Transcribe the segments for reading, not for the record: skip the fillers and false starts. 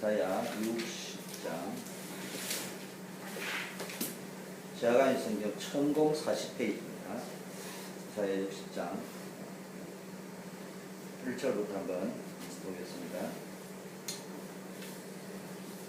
이사야 60장 제가 성경 1040페이지입니다. 이사야 60장 1절부터 한번 보겠습니다.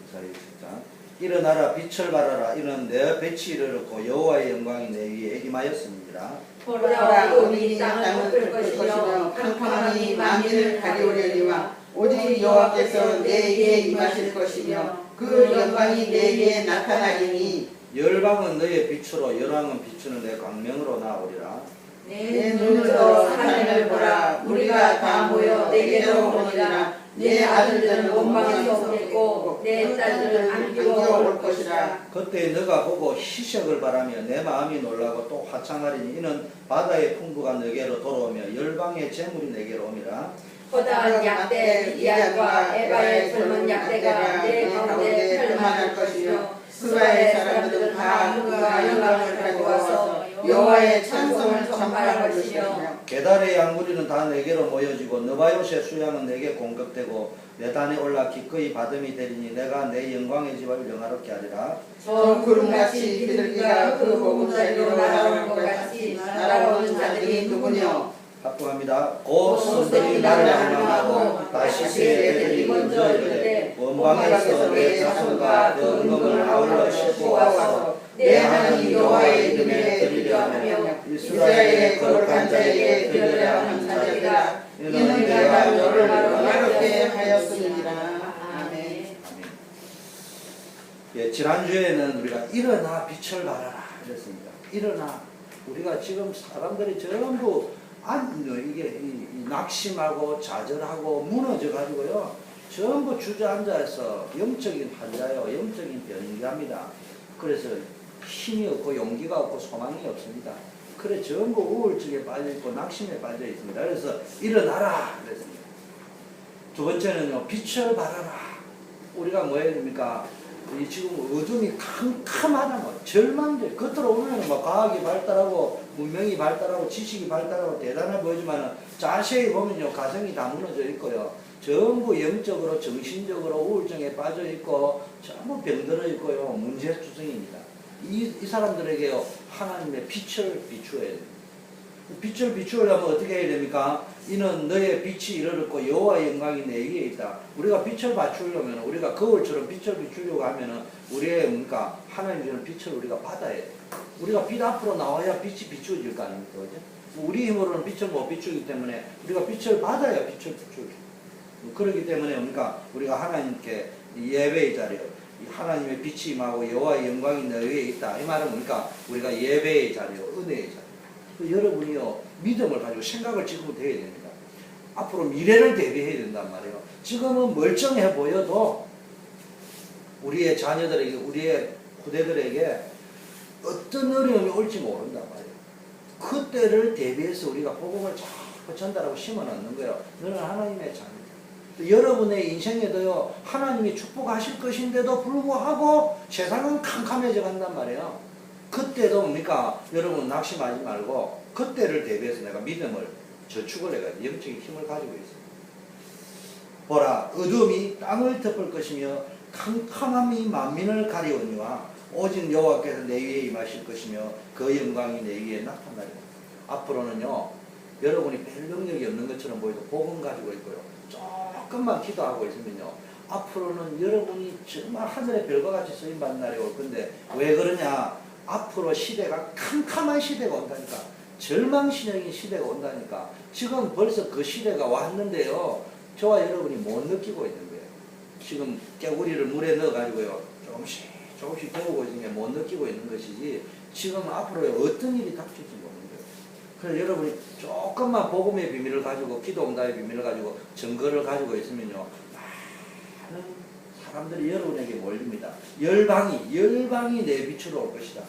이사야 60장 일어나라 빛을 발하라 이는 내 빛이 이르렀고 여호와의 영광이 내 위에 임하였습니다. 보라 우리 땅을 덮을 것이며 캄캄함이 만민을 가리우려니와 오직 여호와께서 내 위에 임하실 것이며 그 영광이 내 위에 나타나리니 열방은 너의 빛으로 열왕은 비추는 내 광명으로 나오리라. 내 눈으로 하늘을 보라 우리가 다 모여 내게로 오리라. 내 아들들은 원방에서 오겠고 내 딸들은 안기로 올 것이라. 그때 너가 보고 희색을 바라며 내 마음이 놀라고 또 화창하리니 이는 바다의 풍부가 너게로 돌아오며 열방의 재물이 내게로 오미라. 허다한 약대 이안과 에바의 젊은 약대가 내 가운데 펼만할 것이며 스바의 사람들은 다 그가 영광을 가지고 와서 여호와의 찬송을 전파할 것이며 게달의 양무리는 다 내게로 모여지고 느바요의 수양은 내게 공급되고 내 단에 올라 기꺼이 받음이 되리니 내가 내 영광의 집을 영화롭게 하리라. 저 구름같이 비둘기가 그 보금자리로 날아오는 것 같이 날아오는 자들이 누구뇨? 합동합니다. 곧 손들이 나를 향하고 다시스의 애들이 먼저 이르되 원방에서 내 자손과 그 은금을 아울러 싣고 와서 내 하나님 여호와의 이름에 드리려 하며 이스라엘의 거룩한 자에게 드리려 하는 자들이라. 이는 내가 너를 영화롭게 하였습니다. 아멘. 예, 지난주에는 우리가 일어나 빛을 발하라 이랬습니다. 일어나. 우리가 지금 사람들이 전부 이게 낙심하고 좌절하고 무너져 가지고요 전부 주저앉아서 영적인 환자요, 영적인 병기합니다. 그래서 힘이 없고 용기가 없고 소망이 없습니다. 그래 전부 우울증에 빠져 있고 낙심에 빠져 있습니다. 그래서 일어나라 그랬습니다. 두 번째는요, 빛을 발하라. 우리가 뭐 해야 됩니까? 이 지금 어둠이 캄캄하다, 뭐 절망적. 겉으로 보면 뭐 과학이 발달하고 문명이 발달하고 지식이 발달하고 대단해 보이지만 자세히 보면요 가정이 다 무너져 있고요. 전부 영적으로 정신적으로 우울증에 빠져 있고 전부 병들어 있고요 문제투성입니다. 이 사람들에게요 하나님의 빛을 비추어야 됩니다. 빛을 비추려면 어떻게 해야 됩니까? 이는 너의 빛이 이르렀고 여호와의 영광이 내 위에 있다. 우리가 빛을 비추려면 우리가 거울처럼 빛을 비추려고 하면은 우리의 뭔가 하나님 주는 빛을 우리가 받아야 돼. 우리가 빛 앞으로 나와야 빛이 비추어질 거 아닙니까? 그죠? 우리 힘으로는 빛을 못 비추기 때문에 우리가 빛을 받아야 빛을 비추게. 그렇기 때문에 우리가 하나님께 예배의 자리요. 하나님의 빛이 임하고 여호와의 영광이 내 위에 있다. 이 말은 우리가 예배의 자리요, 은혜의 자리. 여러분이요 믿음을 가지고 생각을 지금부터 해야 됩니다. 앞으로 미래를 대비해야 된단 말이에요. 지금은 멀쩡해 보여도 우리의 자녀들에게 우리의 후대들에게 어떤 어려움이 올지 모른단 말이에요. 그때를 대비해서 우리가 복음을 자꾸 전달하고 심어 넣는 거예요. 너는 하나님의 자녀다. 여러분의 인생에도요 하나님이 축복하실 것인데도 불구하고 세상은 캄캄해져 간단 말이에요. 그때도 여러분 낙심하지 말고 그때를 대비해서 내가 믿음을 저축을 해가지고 영적인 힘을 가지고 있습니다. 보라 어둠이 땅을 덮을 것이며 캄캄함이 만민을 가리우니와 오직 여호와께서 내 위에 임하실 것이며 그 영광이 내 위에 나타나리라. 앞으로는요 여러분이 별 능력이 없는 것처럼 보여도 복음 가지고 있고요 조금만 기도하고 있으면요 앞으로는 여러분이 정말 하늘의 별과 같이 쓰임받는 날이 올 건데 왜 그러냐? 앞으로 시대가 캄캄한 시대가 온다니까. 절망신형의 시대가 온다니까. 지금 벌써 그 시대가 왔는데요 저와 여러분이 못 느끼고 있는 거예요. 지금 깨구리를 물에 넣어가지고요 조금씩 데우고 있는 게 못 느끼고 있는 것이지 지금 앞으로 어떤 일이 닥칠지 모르는 거예요. 그래서 여러분이 조금만 복음의 비밀을 가지고 기도응답의 비밀을 가지고 증거를 가지고 있으면요 많은 사람들이 여러분에게 몰립니다. 열방이 내 빛으로 올 것이다.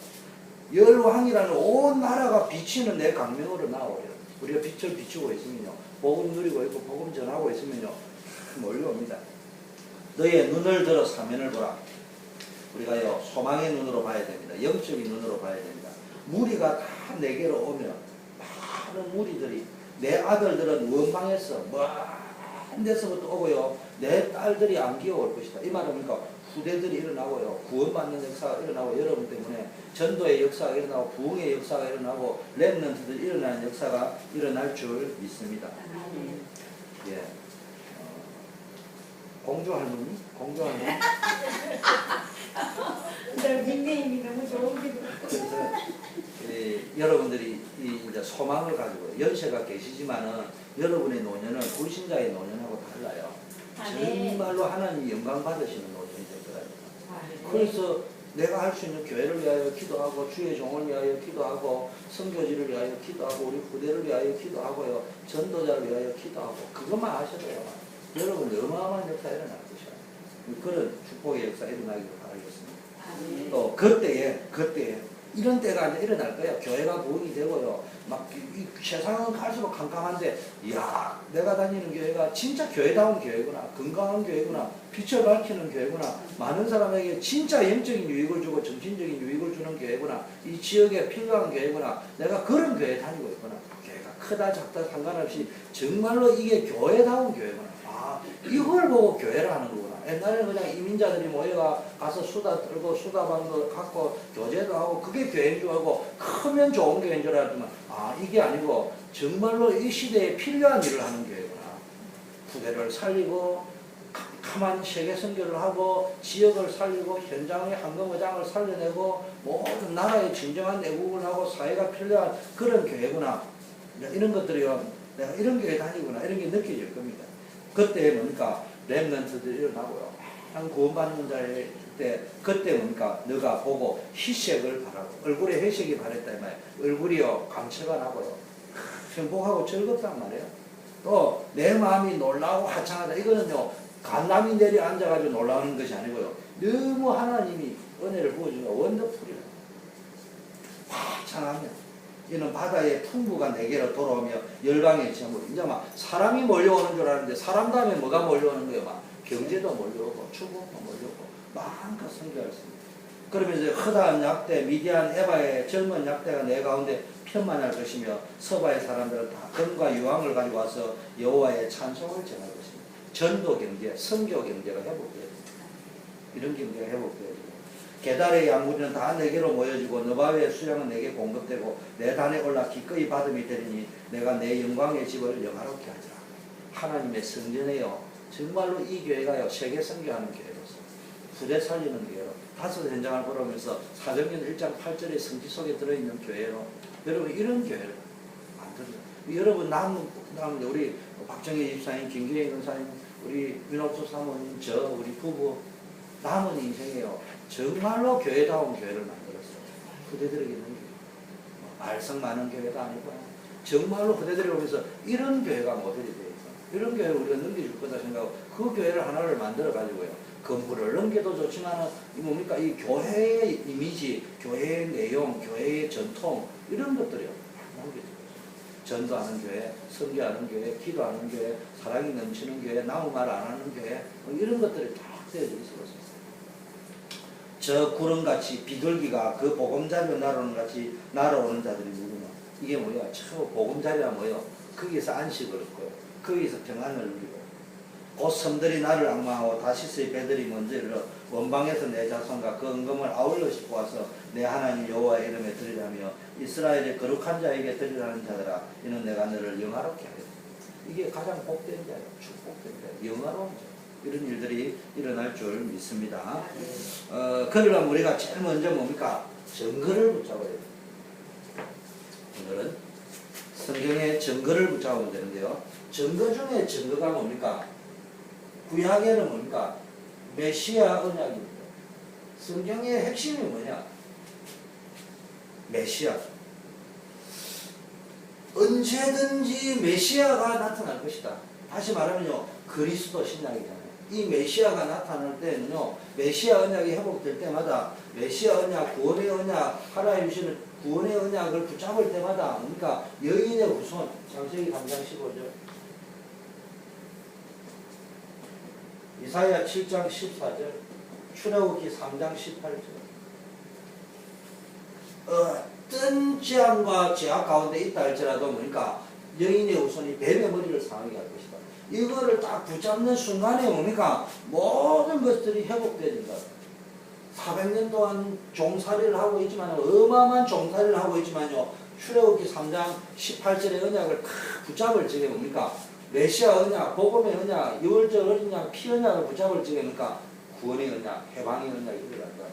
열왕이라는 온 나라가 비치는 내 강명으로 나오려. 우리가 빛을 비추고 있으면요 복음 누리고 있고 복음 전하고 있으면요 몰려옵니다. 너의 눈을 들어 사면을 보라. 우리가요 소망의 눈으로 봐야 됩니다. 영적인 눈으로 봐야 됩니다. 무리가 다 내게로 오면 많은 무리들이 내 아들들은 원방에서 먼 데서부터 오고요. 내 딸들이 안 기어올 것이다. 이 말은 뭡니까? 후대들이 일어나고요. 구원받는 역사가 일어나고 여러분 때문에 전도의 역사가 일어나고 부흥의 역사가 일어나고 렘넌트들이 일어나는 역사가 일어날 줄 믿습니다. 예. 공주 할머니? 공주 할머니? 내 닉네임이 너무 좋은데. 그래서 여러분들이 이제 소망을 가지고 연세가 계시지만은 여러분의 노년은 불신자의 노년하고 달라요. 정말로 하나님 영광 받으시는 노년이 될 거라니까. 그래서 내가 할 수 있는 교회를 위하여 기도하고 주의 종을 위하여 기도하고 선교지를 위하여 기도하고 우리 후대를 위하여 기도하고요. 전도자를 위하여 기도하고 그것만 하셔도요. 여러분 어마어마한 역사 일어날 것이야. 그런 축복의 역사 일어나기를 바라겠습니다. 또 그때에 이런 때가 이제 일어날 거야. 교회가 부흥이 되고요. 막 이 세상은 갈수록 캄캄한데, 이야, 내가 다니는 교회가 진짜 교회다운 교회구나, 건강한 교회구나, 빛을 밝히는 교회구나, 많은 사람에게 진짜 영적인 유익을 주고 정신적인 유익을 주는 교회구나, 이 지역에 필요한 교회구나, 내가 그런 교회에 다니고 있구나. 교회가 크다 작다 상관없이 정말로 이게 교회다운 교회구나. 아, 이걸 보고 교회를 하는 거구나. 옛날에는 그냥 이민자들이 모여가 가서 수다 떨고 수다방도 갖고 교제도 하고 그게 교회인 줄 알고 크면 좋은 교회인 줄 알았지만, 아, 이게 아니고 정말로 이 시대에 필요한 일을 하는 교회구나. 후대를 살리고 캄캄한 세계 선교를 하고 지역을 살리고 현장의 황금의장을 살려내고 모든 나라의 진정한 애국을 하고 사회가 필요한 그런 교회구나. 이런 것들이요, 내가 이런 교회 다니구나, 이런 게 느껴질 겁니다. 그때 뭡니까? 렘넌트들이 일어나고요. 한 구원받는 자일 때, 그때 뭡니까? 너가 보고 희색을 바라고, 얼굴에 회색이 바랬다 이 말이에요. 얼굴이요, 감체가 나고요. 행복하고 즐겁단 말이에요. 또, 내 마음이 놀라고 화창하다. 이거는요, 간남이 내려 앉아가지고 놀라는 것이 아니고요. 너무 하나님이 은혜를 부어주면 원더풀이에요. 화창하면. 이는 바다의 풍부가 내게로 돌아오며 열방의 제물. 이제 막 사람이 몰려오는 줄 알았는데 사람 다음에 뭐가 몰려오는 거예요? 막 경제도 몰려오고 축복도 몰려오고 마음껏 선교할 수 있습니다. 그러면 이제 허다한 약대 미디안 에바의 젊은 약대가 내 가운데 편만할 것이며 서바의 사람들은 다 건과 유황을 가지고 와서 여호와의 찬송을 전할 것입니다. 전도 경제, 선교 경제가 회복돼야 됩니다. 이런 경제가 회복돼야 됩니다. 게달의 양무리는 다 내게로 모여지고 너바의 수량은 내게 공급되고 내 단에 올라 기꺼이 받음이 되리니 내가 내 영광의 집을 영화롭게 하리라. 하나님의 성전에요. 정말로 이 교회가요, 세계 선교하는 교회로서 후대 살리는 교회로 다섯 현장을 걸어오면서 사도행전 1장 8절의 성지 속에 들어있는 교회로 여러분 이런 교회를 만들어요. 여러분 남은 우리 박정희 집사님, 김기혜 권사님, 우리 윤옥수 사모님, 저 우리 부부 남은 인생에요. 정말로 교회다운 교회를 만들었어요. 후대들에게 넘기고 말썽 많은 교회가 아니고 정말로 후대들이 오면서 이런 교회가 모델이 되어 있어. 이런 교회를 우리가 넘겨줄 거다 생각하고 그 교회를 하나를 만들어 가지고요. 건물을 넘겨도 좋지만 이 뭡니까? 이 교회의 이미지, 교회의 내용, 교회의 전통 이런 것들이요. 남겨줘요. 전도하는 교회, 선교하는 교회, 기도하는 교회, 사랑이 넘치는 교회, 아무 말 안 하는 교회 이런 것들이 다 되어져 있어요. 저 구름같이 비둘기가 그 보금자리로 날아오는 같이 날아오는 자들이 누구냐? 이게 뭐야? 저 보금자리가 뭐요? 거기서 안식을 얻고요. 거기서 평안을 누리고 곧 섬들이 나를 악망하고 다시스의 배들이 먼저 일러 원방에서 내 자손과 그 은금을 아울러 싣고 와서 내 하나님 여호와의 이름에 드리라며 이스라엘의 거룩한 자에게 드리라는 자들아 이는 내가 너를 영화롭게 하겠다. 이게 가장 복된 자예요. 축복된 자, 영화로운 자. 이런 일들이 일어날 줄 믿습니다. 그러려면 우리가 제일 먼저 뭡니까? 증거를 붙잡아야 돼요. 오늘은 성경의 증거를 붙잡으면 되는데요. 증거 중에 증거가 뭡니까? 구약에는 뭡니까? 메시아 언약입니다. 성경의 핵심이 뭐냐? 메시아. 언제든지 메시아가 나타날 것이다. 다시 말하면요, 그리스도 신약이잖아요. 이 메시아가 나타날 때는요, 메시아 언약이 회복될 때마다 메시아 언약, 구원의 언약, 하나님 주시는 구원의 언약을 붙잡을 때마다 그러니까 여인의 후손, 창세기 3장 15절, 이사야 7장 14절, 출애굽기 3장 18절. 어떤 재앙과 제약 가운데 있다 할지라도 뭡니까? 여인의 후손이 뱀의 머리를 상하게 할 것이다. 이거를 딱 붙잡는 순간에 뭡니까? 모든 것들이 회복되는 것. 400년 동안 종살이를 하고 있지만, 어마어마한 종살이를 하고 있지만요, 출애굽기 3장 18절의 언약을 탁 붙잡을 적에 뭡니까? 메시아 언약, 복음의 언약, 유월절 언약, 피 언약을 붙잡을 적에 뭡니까? 구원의 언약, 해방의 언약, 이걸 한다.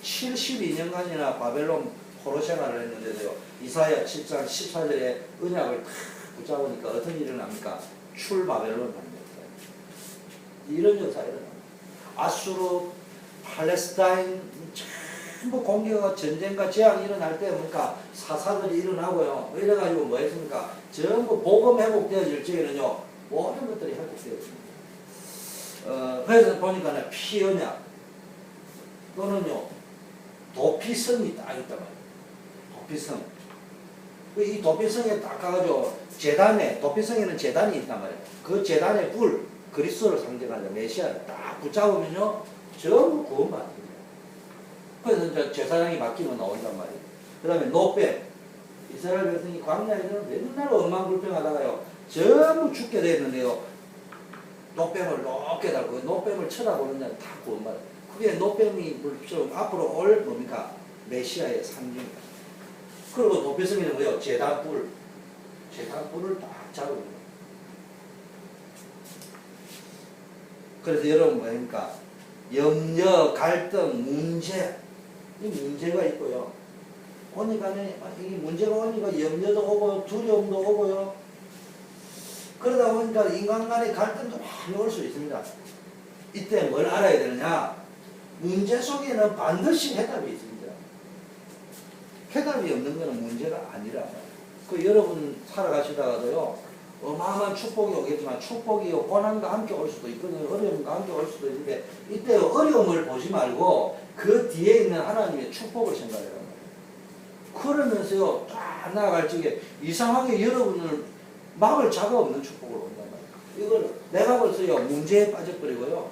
72년간이나 바벨론 포로 생활을 했는데도요, 이사야 7장 14절의 언약을 탁 붙잡으니까 어떤 일이 일어납니까? 출바벨론을 합니다. 이런 역사가 일어납니다. 아수르, 팔레스타인 전부 공격과 전쟁과 재앙이 일어날 때 뭡니까? 사사들이 일어나고요. 이래가지고 뭐 했습니까? 전부 복음 회복되어질 적에는요, 모든 것들이 회복되어집니다. 그래서 보니까 피 언약 또는요, 도피성이 딱 있단 말이에요. 도피성. 이 도피성에 딱 가가지고 재단에, 도피성에는 재단이 있단 말이에요. 그 재단의 불, 그리스도를 상징하는 메시아를 딱 붙잡으면요, 전부 구원받습니다. 그래서 이제 제사장이 바뀌면 나온단 말이에요. 그 다음에 노뱀. 이스라엘 백성이 광야에서는 맨날 엉망불평하다가요, 전부 죽게 되었는데요, 노뱀을 높게 달고, 노뱀을 쳐다보는 자는 다 구원받아요. 그게 노뱀이 앞으로 올 뭡니까? 메시아의 상징입니다. 그리고 도피성에는 뭐예요? 제단불. 제단불을 딱 잡습니다. 그래서 여러분 뭐입니까? 염려, 갈등, 문제, 이 문제가 있고요. 오니까 이 문제가 오니까 염려도 오고 두려움도 오고요. 그러다 보니까 인간 간의 갈등도 많이 올 수 있습니다. 이때 뭘 알아야 되느냐? 문제 속에는 반드시 해답이 있습니다. 해답이 없는 것은 문제가 아니라. 그 여러분 살아가시다가도요, 어마어마한 축복이 오겠지만 축복이 고난과 함께 올 수도 있거든요. 어려움과 함께 올 수도 있는데, 이때 어려움을 보지 말고 그 뒤에 있는 하나님의 축복을 생각해야 합니다. 그러면서요, 딱 나아갈 적에 이상하게 여러분을 막을 자가 없는 축복을 온단 말이에요. 이걸 내가 벌써요, 문제에 빠져버리고요,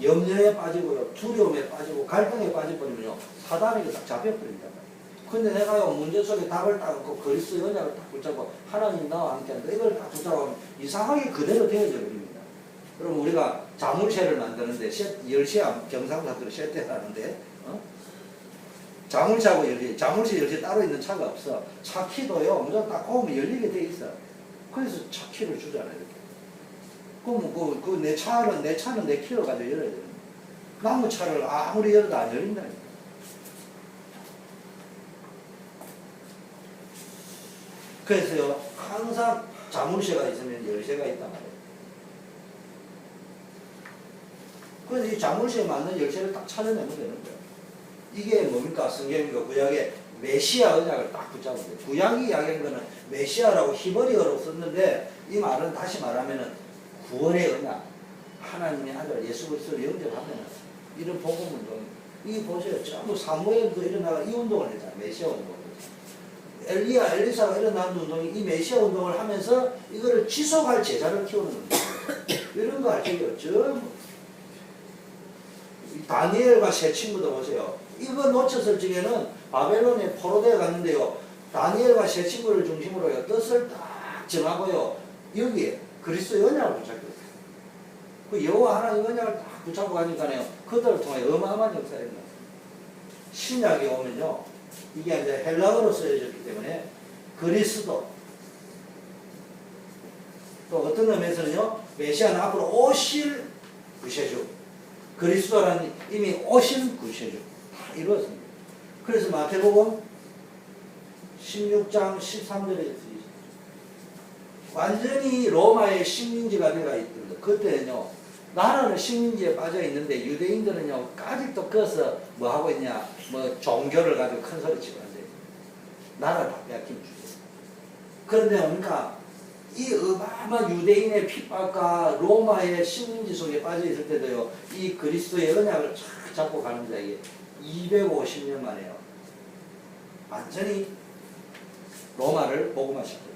염려에 빠지고요, 두려움에 빠지고 갈등에 빠져버리면요, 사단에게 딱 잡혀버린단 말이에요. 근데 내가요, 문제 속에 답을 딱 얻고 그리스도의 언약을 딱 붙잡고 하나님 나와 함께 한다, 이걸 딱 붙잡으면 이상하게 그대로 되어져 버립니다. 그럼 우리가 자물쇠를 만드는데 10시에 경상사들은 쇠대를 하는데, 자물쇠하고 열쇠, 자물쇠 열쇠 따로 있는 차가 없어. 차 키도요, 무조건 딱 꼽으면 열리게 돼 있어. 그래서 차 키를 주잖아요, 이렇게. 그럼 내 차는 내 키로 가지고 열어야 됩니다. 나무 차를 아무리 열어도 안 열린다니까. 그래서요, 항상 자물쇠가 있으면 열쇠가 있단 말이에요. 그래서 이 자물쇠에 맞는 열쇠를 딱 찾아내면 되는 거예요. 이게 뭡니까? 성경입니까? 구약의 메시아 언약을 딱 붙잡으면 돼요. 구약이 이야기한 거는 메시아라고 히브리어로 썼는데, 이 말은 다시 말하면은 구원의 언약, 하나님의 아들 예수 그리스도를 영접하면은 이런 복음 운동, 이 보세요. 전부 사무엘도 일어나가 이 운동을 했잖아요. 메시아 운동. 엘리야, 엘리사가 일어나는 운동이 이 메시아 운동을 하면서 이거를 지속할 제자를 키우는 운동이에요. 이런 거 아시죠? 전부. 다니엘과 세 친구도 보세요. 이거 놓쳤을 적에는 바벨론에 포로되어 갔는데요, 다니엘과 세 친구를 중심으로 뜻을 딱 정하고요, 여기에 그리스도의 언약을 붙잡고 있어요. 그 여호와 하나님 언약을 딱 붙잡고 가니까요, 그들을 통해 어마어마한 역사가 일어났어요. 신약에 오면요, 이게 이제 헬라어로 쓰여졌기 때문에 그리스도, 또 어떤 의미에서는요, 메시아는 앞으로 오실 구세주, 그리스도라는 이미 오신 구세주 다 이루었습니다. 그래서 마태복음 16장 13절에 완전히 로마의 식민지가 되어 있던데, 그때는요, 나라는 식민지에 빠져 있는데 유대인들은요, 아직도 거기서 뭐 하고 있냐, 뭐 종교를 가지고 큰 소리 치고 앉아있어요. 나라를 다 빼앗긴 주제. 그런데 뭡니까? 이 어마어마한 유대인의 핍박과 로마의 식민지 속에 빠져 있을 때도요, 이 그리스도의 언약을 쫙 잡고 가는 자에게 250년 만에요, 완전히 로마를 복음화시켰어요.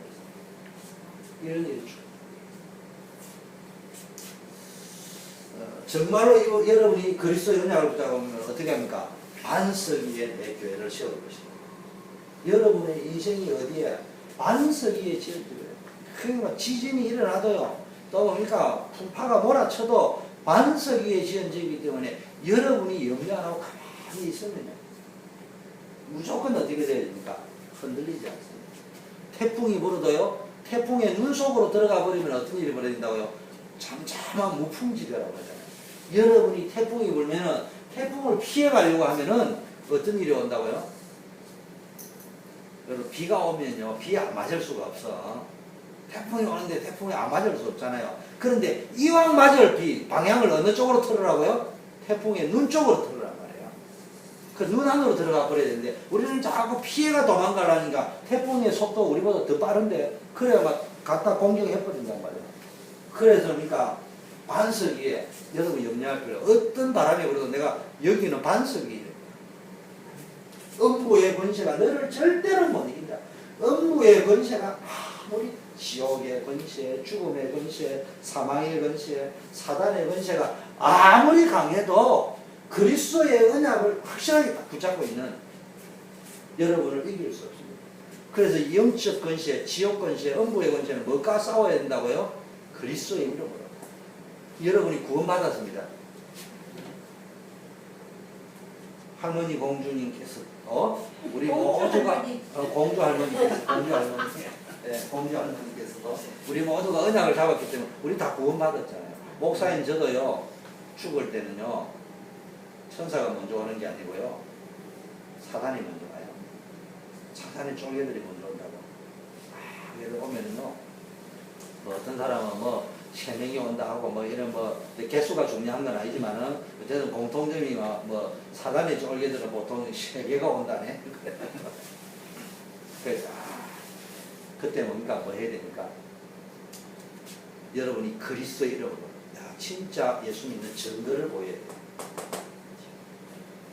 이런 일이죠. 정말로 여러분이 그리스도의 언약을 붙잡으면 어떻게 합니까? 반석 위에 내 교회를 세울 것입니다. 여러분의 인생이 어디에? 반석 위에 지어져요. 그러니까 지진이 일어나도요, 또 보니까 풍파가 몰아쳐도 반석 위에 지은 집이기 때문에 여러분이 염려 안 하고 가만히 있으면 무조건 어떻게 돼야 됩니까? 흔들리지 않습니다. 태풍이 불어도요, 태풍의 눈 속으로 들어가 버리면 어떤 일이 벌어진다고요? 잠잠한 무풍지대라고 하잖아요. 여러분이 태풍이 불면은 태풍을 피해 가려고 하면은 어떤 일이 온다고요? 여러분 비가 오면요, 비에 안 맞을 수가 없어. 태풍이 오는데 태풍이 안 맞을 수 없잖아요. 그런데 이왕 맞을 비 방향을 어느 쪽으로 틀으라고요? 태풍의 눈 쪽으로 틀으란 말이에요. 그 눈 안으로 들어가 버려야 되는데 우리는 자꾸 피해가 도망가려니까 태풍의 속도 우리보다 더 빠른데 그래야 막 갖다 공격해 버린단 말이에요. 그래서 그러니까 반석 위에 여러분 염려할 필요 어떤 바람이 불어도 내가 여기는 반석이에요. 음부의 권세가 너를 절대로 못 이긴다. 음부의 권세가 아무리 지옥의 권세, 죽음의 권세, 사망의 권세, 사단의 권세가 아무리 강해도 그리스도의 언약을 확실하게 딱 붙잡고 있는 여러분을 이길 수 없습니다. 그래서 영적 권세, 지옥 권세, 음부의 권세는 뭐가 싸워야 된다고요? 그리스도의 이름으로. 여러분이 구원받았습니다. 할머니 공주님께서 우리 모두가 공주 할머니께서도 우리 모두가 언약을 잡았기 때문에 우리 다 구원받았잖아요. 목사님 저도요 죽을 때는요 천사가 먼저 오는 게 아니고요 사단이 먼저 와요. 사단의 쫄개들이 먼저 온다고. 예를 오면은요 뭐 어떤 사람은 뭐 3명이 온다 하고 뭐 이런 뭐 개수가 중요한 건 아니지만은 어쨌든 공통점이 뭐 사단의 쫄개들은 보통 3개가 온다네. 그래서 그때 뭡니까 뭐 해야 됩니까? 여러분이 그리스도의 이름으로 진짜 예수 믿는 증거를 보여야 돼요.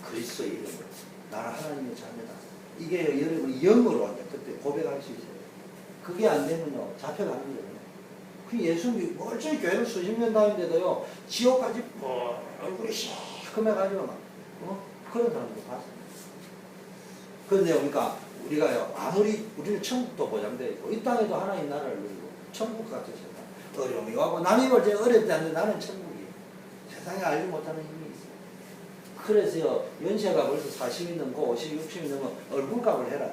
그리스도의 이름으로 나는 하나님의 자녀다. 이게 여러분이 영으로 이제 그때 고백할 수 있어요. 그게 안 되면요 잡혀가는 거예요. 그 예수님이 멀쩡히 교회를 수십 년 다니는데도요 지옥까지 얼굴이 시커매가지고 막 그런 사람도 봤어요. 그런데 그러니까 우리가요 아무리 우리는 천국도 보장되어 있고 이 땅에도 하나님 나라를 누리고 천국 같은 세상 어려움이 와고 남이 볼 때 어렵지 않는데 나는 천국이 세상에 알지 못하는 힘이 있어요. 그래서요 연세가 벌써 40이 넘고 50, 60이 넘으면 얼굴값을 해라.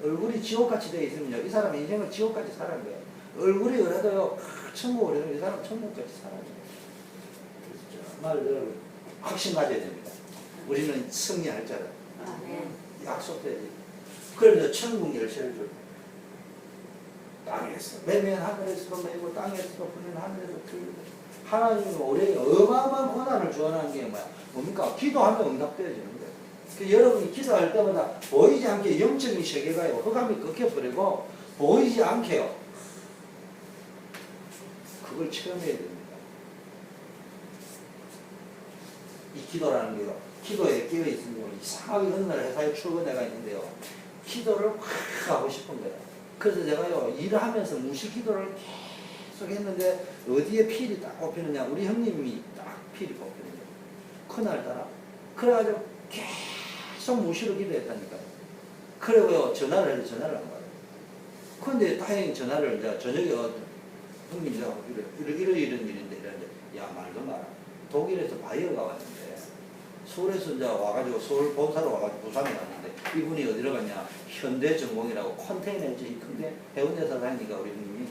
얼굴이 지옥같이 되어 있으면요 이 사람 인생을 지옥같이 살아는 거예요. 얼굴이 그래도요 천국을 해도 이 사람 천국같이 살아요. 정말 여러분 확신 가져야 됩니다. 우리는 승리할 자다. 약속돼야지. 그래서 천국 열쇠를 줄 땅에서 매면 하늘에서 매고 땅에서 부는 하늘에서 들고 하나님이 우리에게 어마어마한 고난을 주어나는 게 뭡니까? 기도하면 응답되어지는 거예요. 그 여러분이 기도할 때마다 보이지 않게 영적인 세계가요 흑암이 꺾여버리고 보이지 않게요 그걸 체험해야 됩니다. 이 기도라는 게요 기도에 끼어있으면 이상하게 어느 날 회사에 출근해가 있는데요 기도를 확 하고 싶은 거예요. 그래서 제가요 일을 하면서 무식 기도를 계속 했는데 어디에 필이 딱 꼽히느냐 우리 형님이 딱 필이 꼽히는 거예요. 그날따라 그래가지고 계속 무시로 기도했다니까요. 그리고요 전화를 해도 전화를 안 받아요. 그런데 다행히 전화를 이제 저녁에 형님 제가 이런 일인데 이러는데 야 말도 마라. 독일에서 바이어가 왔는데 서울에서 이제 와가지고 서울 본사로 와가지고 부산에 갔는데 이분이 어디로 갔냐 현대전공이라고 컨테이너 이 큰데 해운대사 다니니까 우리 형님이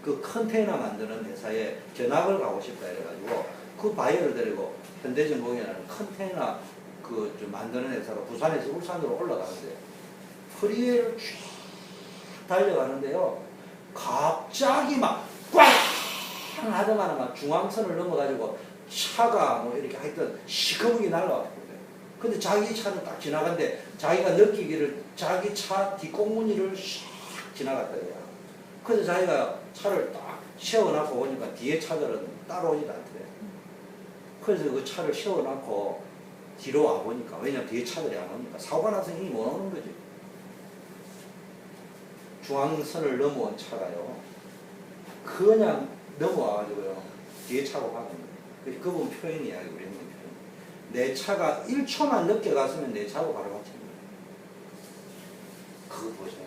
그 컨테이너 만드는 회사에 견학을 가고 싶다 해가지고 그 바이어를 데리고 현대전공이라는 컨테이너 그 좀 만드는 회사로 부산에서 울산으로 올라가는데 프리웨이를 쭉 달려가는데요 갑자기 막 꽝 하더만 막 중앙선을 넘어가지고 차가 뭐 이렇게 하여튼 시커멓게 날라왔거든요. 근데 자기 차는 딱 지나갔는데 자기가 느끼기를 자기 차 뒷꽁무니를 샥 지나갔더래요. 그래서 자기가 차를 딱 세워놓고 오니까 뒤에 차들은 따라오지도 않더래요. 그래서 그 차를 세워놓고 뒤로 와보니까 왜냐면 뒤에 차들이 안 오니까 사고가 나서 힘이 못 오는 거지. 중앙선을 넘어온 차가요. 그냥 넘어와가지고요. 뒤에 차고 가거든요. 그분 표현이야, 우리 형님 표현. 내 차가 1초만 늦게 갔으면 내 차고 바로 같은 거예요. 그거 보세요.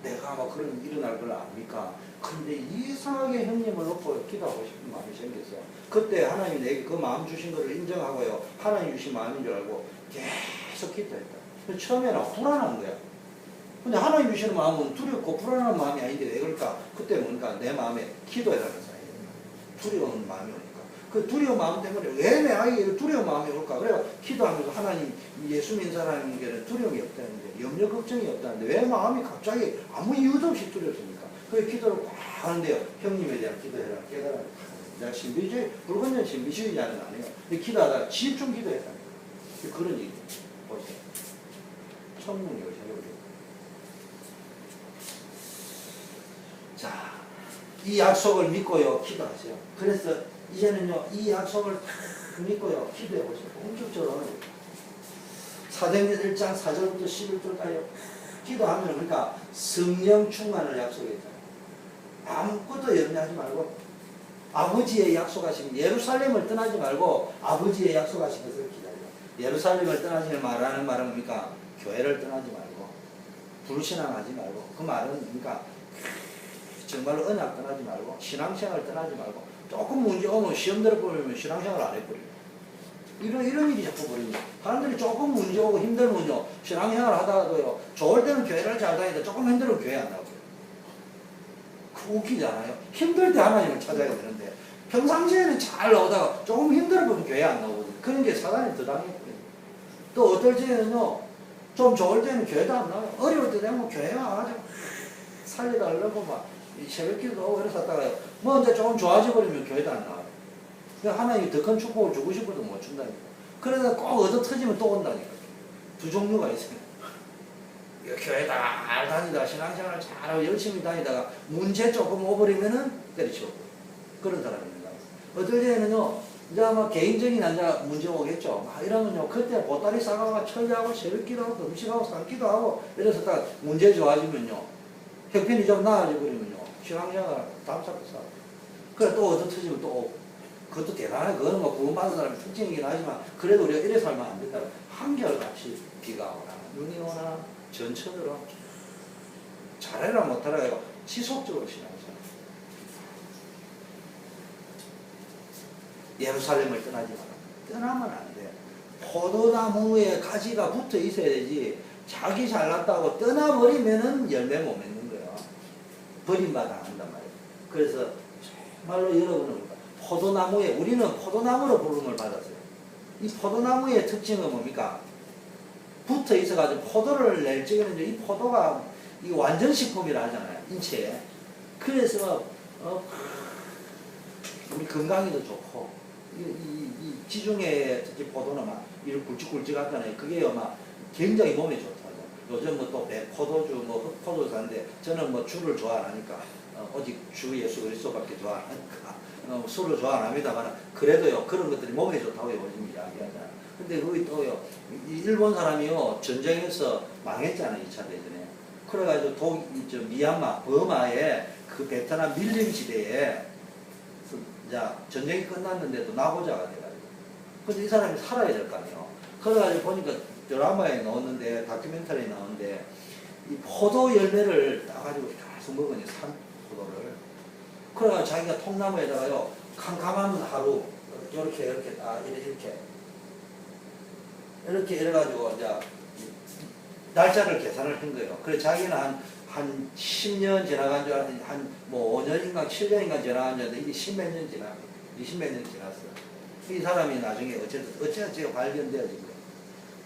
내가 아마 그런 일어날 걸 압니까? 근데 이상하게 형님을 놓고 기도하고 싶은 마음이 생겼어요. 그때 하나님이 내게 그 마음 주신 것을 인정하고요. 하나님 주신 마음인 줄 알고 계속 기도했다. 처음에는 불안한 거야. 근데 하나님 주시는 마음은 두렵고 불안한 마음이 아닌데 왜 그럴까? 그때 뭔가 내 마음에 기도해라는 사이에 두려운 마음이 오니까. 그 두려운 마음 때문에 왜 내 아이에 두려운 마음이 올까? 그래서 기도하면서 하나님 예수 믿는 사람에게는 두려움이 없다는데 염려 걱정이 없다는데 왜 마음이 갑자기 아무 이유도 없이 두렵습니까? 그 기도를 꽉 하는데요. 형님에 대한 기도해라 깨달아. 내가 신비주의 불건전 신비주의자는 아니에요. 근데 기도하다가 집중 기도했다는 거예요. 그런 얘기 보세요. 천문학을 생각해보세요. 자, 이 약속을 믿고요 기도하세요. 그래서 이제는요 이 약속을 다 믿고요 기도해보세요. 본격적으로 사도행전 1장 4절부터 11절까지 기도하면 그러니까 성령 충만을 약속했잖아요. 아무것도 염려하지 말고 아버지의 약속하신 예루살렘을 떠나지 말고 아버지의 약속하신 것을 기다려. 예루살렘을 떠나지 말하는 말은 뭡니까? 교회를 떠나지 말고 불신앙하지 말고 그 말은 뭡니까? 정말로 언약 떠나지 말고 신앙생활 떠나지 말고 조금 문제 오면 시험 들어버리면 신앙생활 안 해버려요. 이런 일이 자꾸 벌입니다. 사람들이 조금 문제 오고 힘들면요 신앙생활 하다가도요 좋을 때는 교회를 잘 다니는데 조금 힘들면 교회 안 나오고요. 웃기잖아요. 힘들 때 하나님을 찾아야 되는데 평상시에는 잘 나오다가 조금 힘들어보면 교회 안 나오거든요. 그런 게 사단이 더 당했거든요. 또 어떨 때는요 좀 좋을 때는 교회도 안 나와요. 어려울 때 되면 교회 와가지고 살려달라고 막 새벽기도 하고 이래서 하다가요 뭐 이제 조금 좋아져 버리면 교회도 안 나와요. 그러니까 하나님이 더 큰 축복을 주고 싶어도 못 준다니까. 그러다 꼭 얻어 터지면 또 온다니까. 두 종류가 있어요. 교회 잘 다니다 신앙생활 잘하고 열심히 다니다가 문제 조금 오버리면은 때려치우고 그런 사람입니다. 어떨 때는요 이제 아마 개인적인 문제 오겠죠. 막 이러면요 그때 보따리 싸가고 철야하고 새벽기도 하고 금식하고 산기도 하고 이래서 딱 문제 좋아지면요 형편이 좀 나아져 버리면요 신앙생활 다음 사건 싸. 그래 또 얻어 터지면 또 오고. 그것도 대단해. 그거는 뭐 구원받은 사람의 특징이긴 하지만 그래도 우리가 이래 살면 안 된다. 한결같이 비가 오나 눈이 오나 전천으로 잘해라 못하라 해가 지속적으로 신앙생활. 예루살렘을 떠나지 마라. 떠나면 안 돼. 포도나무에 가지가 붙어 있어야 되지. 자기 잘났다고 떠나버리면은 열매 못 맺는 거야. 버림받아 한단 말이야. 그래서 정말로 여러분은 포도나무에 우리는 포도나무로 부름을 받았어요. 이 포도나무의 특징은 뭡니까? 붙어 있어가지고 포도를 낼 적에는 이 포도가 이 완전식품이라 하잖아요. 인체에. 그래서 우리 건강에도 좋고 이 지중해 특히 포도는 막 이렇게 굵직굵직하잖아요. 그게 막 굉장히 몸에 좋다고. 요즘 뭐 또 포도주 뭐 흑포도 사는데 저는 뭐 주를 좋아 안 하니까 오직 주 예수 그리스도밖에 좋아 안 하니까 술을 좋아 안 합니다만 그래도요 그런 것들이 몸에 좋다고 요즘 이야기하잖아요. 근데 거기 또요 일본 사람이요 전쟁에서 망했잖아요 2차 대전에. 그래가지고 미얀마 버마의 그 베트남 밀림지대에 이제 전쟁이 끝났는데도 나고자가 돼가지고 근데 이 사람이 살아야 될 거 아니에요. 그래가지고 보니까 드라마에 나왔는데 다큐멘터리에 나오는데 이 포도 열매를 따가지고 계속 먹으니 산 포도를. 그래가지고 자기가 통나무에다가요 캄캄한 하루 이렇게 딱 이렇게 이래가지고 이제 날짜를 계산을 한 거예요. 그래 자기는 한 10년 지나간 줄 알았더니 뭐 5년인가 7년인가 지나간 줄 알았는데 이게 10몇 년 지났어요. 20몇 년 지났어요. 이 사람이 나중에 어찌어찌가 발견되어진 거예요.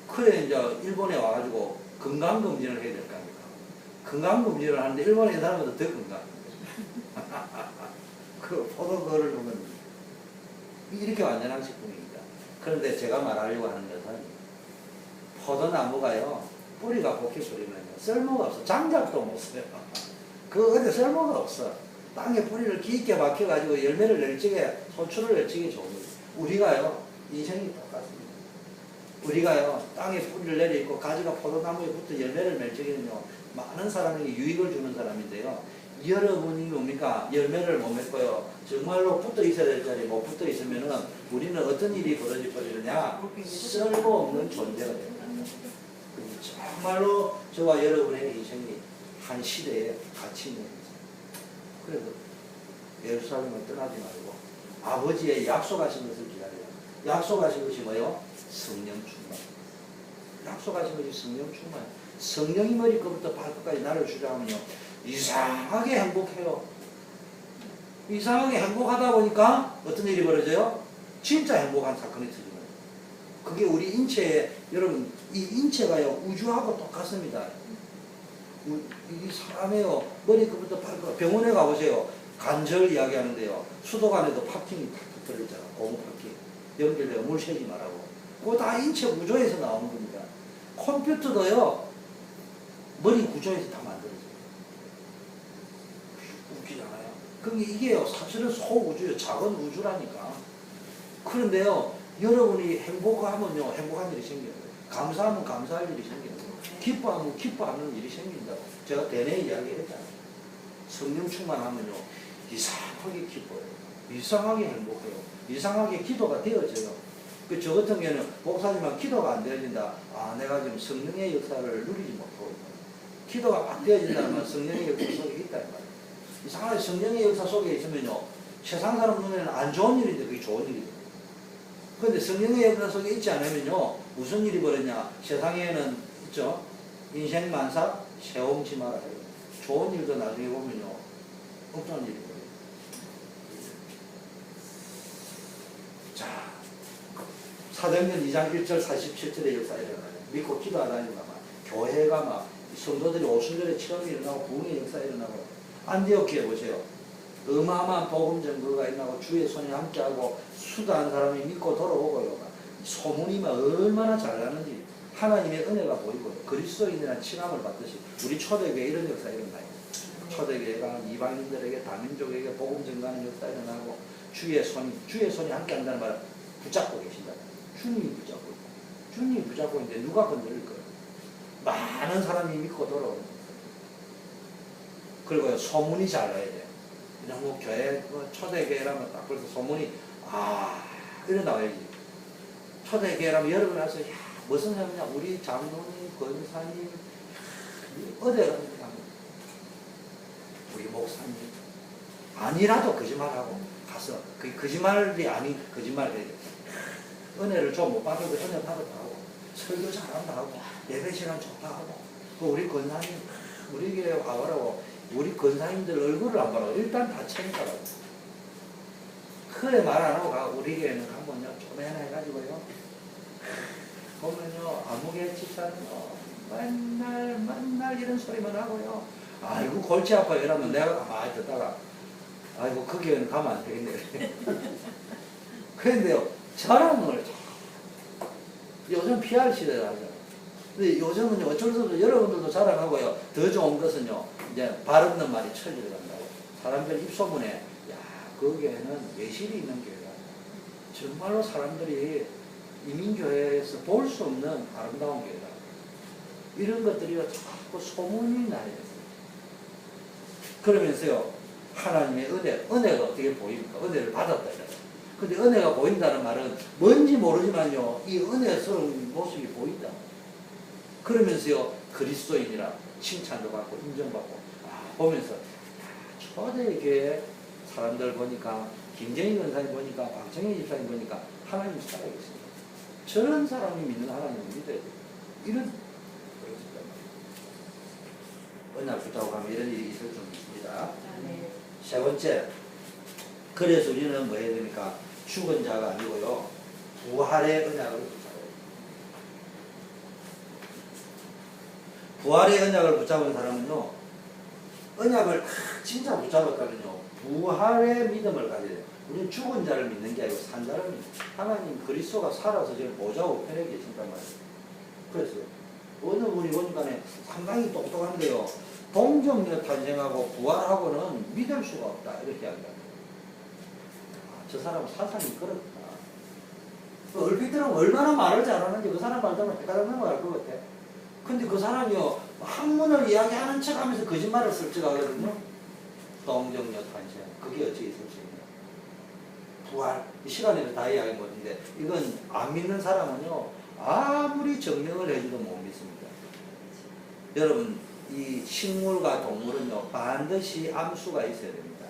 그래 이제 일본에 와가지고 건강검진을 해야 될 거 아닙니까? 건강검진을 하는데 일본에 있는 사람보다 더 건강. 그 포도 그거를 보면 이렇게 완전한 식품입니다. 그런데 제가 말하려고 하는 것은 포도나무가요 뿌리가 뽑혀버리면요 쓸모가 없어. 장작도 못 써요. 그거 근데 쓸모가 없어. 땅에 뿌리를 깊게 박혀가지고 열매를 낼 적에 소출을 낼 적에 좋은 거예요. 우리가요 인생이 똑같습니다. 우리가요 땅에 뿌리를 내려있고 가지가 포도나무에 붙어 열매를 낼 적에는요 많은 사람에게 유익을 주는 사람인데요 여러분이 뭡니까 열매를 못 맺고요 정말로 붙어 있어야 될 자리에 못 붙어 있으면은 우리는 어떤 일이 벌어질 거냐 쓸모없는 존재가 됩니다. 정말로 저와 여러분의 인생이 한 시대에 같이 있는 거죠. 그래서 예루살렘을 떠나지 말고 아버지의 약속하신 것을 기다려요. 약속하신 것이 뭐예요? 성령 충만. 약속하신 것이 성령 충만. 성령이 머리끝부터 발끝까지 나를 주장하면요, 이상하게 행복해요. 이상하게 행복하다 보니까 어떤 일이 벌어져요? 진짜 행복한 사건이 터지는 거예요. 그게 우리 인체에, 여러분, 이 인체가요, 우주하고 똑같습니다. 이 사람이요, 머리끝부터 발끝, 병원에 가보세요. 관절 이야기하는데요, 수도관에도 파킹이 탁 들어있잖아. 고무 파킹. 연결되어 물 새지 말라고. 그거 다 인체 구조에서 나오는 겁니다. 컴퓨터도요, 머리 구조에서 다 만들어져요. 웃기잖아요. 그게 이게요, 사실은 소우주요. 작은 우주라니까. 그런데요, 여러분이 행복하면요, 행복한 일이 생겨요. 감사하면 감사할 일이 생겨요. 기뻐하면 기뻐하는 일이 생긴다고. 제가 대뇌 이야기 했잖아요. 성령 충만하면요, 이상하게 기뻐요. 이상하게 행복해요. 이상하게 기도가 되어져요. 저 같은 경우는 목사님만 기도가 안 되어진다. 아, 내가 지금 성령의 역사를 누리지 못하고 있다. 기도가 안 되어진다는 건 성령의 역사 속에 있다는 말이에요. 이상하게 성령의 역사 속에 있으면요, 세상 사람 눈에는 안 좋은 일인데 그게 좋은 일이거든요. 그런데 성령의 역사 속에 있지 않으면요, 무슨 일이 벌어지냐. 세상에는 있죠. 인생 만사 세움지 말아요. 좋은 일도 나중에 보면요, 엉뚱한 일이 벌어요. 자, 사도행전 2장 1절 47절의 역사에 일어나요. 믿고 기도하다니까 막 교회가 막 성도들이 오순절에 체험이 일어나고 부흥의 역사에 일어나고, 안디옥에 보세요. 어마어마한 복음 전거가 일어나고 주의 손이 함께하고 수다한 사람이 믿고 돌아오고요. 소문이 막 얼마나 잘 나는지 하나님의 은혜가 보이고요. 그리스도인이라는 칭함을 받듯이 우리 초대교회 이런 역사가 일어나요. 초대교회가 이방인들에게 다민족에게 복음 전가하는 역사가 일어나고 주의 손이 함께한다는 말을 붙잡고 계신다. 주님이 붙잡고 있고, 주님이 붙잡고 있는데 누가 건드릴 거예요? 많은 사람이 믿고 돌아오는 거예요. 그리고요, 소문이 잘 나야 돼요. 그냥 뭐 교회, 초대교회라면 딱 벌써 소문이, 이래 나와야지. 초대교회라면 여러분 와서, 무슨 소리냐, 우리 장로님, 권사님, 어디 가니까, 우리 목사님, 아니라도 거짓말하고 가서, 그 거짓말이 아닌 거짓말을 해야 돼. 은혜를 좀 못 받아도 은혜 받았다 하고, 설교 잘한다 하고, 예배 시간 좋다 하고, 우리 권사님, 우리 교회 와보라고, 우리 권사님들 얼굴을 안 봐라고, 일단 다 챙겨가라고. 그래 말 안 하고 가. 우리 교회는 한번요, 쪼매나 해가지고요, 보면요, 아무개 집사는요, 맨날 이런 소리만 하고요. 아이고, 골치 아파. 이러면 내가 가만히 듣다가, 아이고, 그 교회는 가면 안 되겠네. 그런데요, 자랑을, 요즘 PR 시대라죠. 근데 요즘은 어쩔 수 없이 여러분들도 자랑하고요. 더 좋은 것은요, 이제 발 없는 말이 천리를 간다고. 사람들 입소문에, 야, 그 교회는 예실이 있는 교회다. 정말로 사람들이 이민교회에서 볼 수 없는 아름다운 교회다. 이런 것들이 자꾸 소문이 나야 돼요. 그러면서요, 하나님의 은혜가 어떻게 보입니까? 은혜를 받았다. 근데 은혜가 보인다는 말은 뭔지 모르지만요, 이 은혜스러운 모습이 보인다. 그러면서요, 그리스도인이라 칭찬도 받고 인정받고, 보면서, 초대교회 사람들 보니까, 김정희 권사님 보니까, 박정희 집사님 보니까, 하나님 살아계십니다. 저런 사람이 믿는 하나님을 믿어야 돼요. 이런, 어느 날 붙잡고 가면 이런 일이 있을 좀 있습니다. 세 번째, 그래서 우리는 뭐 해야 됩니까? 죽은 자가 아니고요, 부활의 언약을 붙잡아야 돼요. 부활의 언약을 붙잡은 사람은요, 언약을 진짜 붙잡았다면요, 부활의 믿음을 가져야 돼요. 우리는 죽은 자를 믿는 게 아니고 산 자를 믿는 거예요. 하나님 그리스도가 살아서 지금 보좌 우편에 계신단 말이에요. 그래서 어느 분이 보니까 상당히 똑똑한데요, 동정녀 탄생하고 부활하고는 믿을 수가 없다, 이렇게 이야기합니다. 저 사람은 사상이 그렇다. 얼핏 들으면 얼마나 말을 잘하는지 그 사람 말하면 헷갈려 넘어갈 것 같아. 근데 그 사람이요, 학문을 이야기하는 척 하면서 거짓말을 설득하거든요. 동정녀 탄생. 그게 어찌 있을 수 있냐. 부활. 이 시간에는 다 이야기 못했는데, 이건 안 믿는 사람은요, 아무리 정령을 해줘도 못 믿습니다. 여러분, 이 식물과 동물은요 반드시 암수가 있어야 됩니다.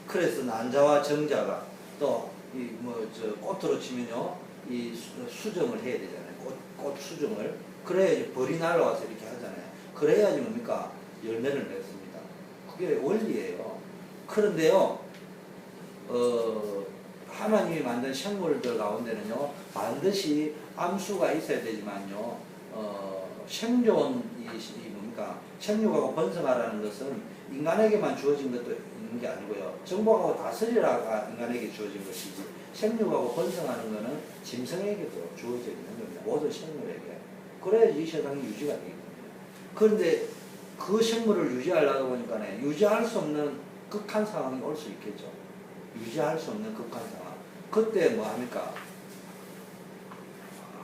그래서 난자와 정자가 또 이 뭐 저 꽃으로 치면요 이 수정을 해야 되잖아요. 꽃 수정을 그래야지 벌이 날아와서 이렇게 하잖아요. 그래야지 뭡니까 열매를 맺습니다. 그게 원리예요. 그런데요 하나님이 만든 생물들 가운데는요 반드시 암수가 있어야 되지만요 생존이 뭡니까 생육하고 번성하라는 것은 인간에게만 주어진 것도 있는 게 아니고요 정복하고 다스리라가 인간에게 주어진 것이지 생육하고 번성하는 것은 짐승에게도 주어져 있는 겁니다. 모든 생물에게. 그래야지 이 세상이 유지가 되거든요. 그런데 그 생물을 유지하려다 보니까 유지할 수 없는 극한 상황이 올 수 있겠죠. 유지할 수 없는 극한 상황. 그때 뭐 합니까?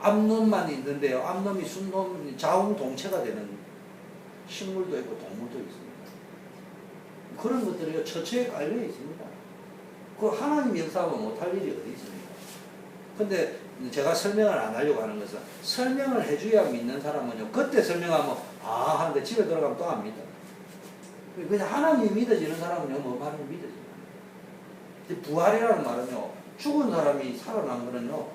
암놈만 있는데요. 암놈이 순놈, 자웅동체가 되는 식물도 있고 동물도 있습니다. 그런 것들이 처처에 깔려 있습니다. 그 하나님 역사하면 못할 일이 어디 있습니까? 근데 제가 설명을 안 하려고 하는 것은 설명을 해줘야 믿는 사람은요. 그때 설명하면 아 하는데 집에 들어가면 또 안 믿어. 그냥 하나님이 믿어지는 사람은요. 뭐 말을 믿어집니다. 부활이라는 말은요. 죽은 사람이 살아난 거는요.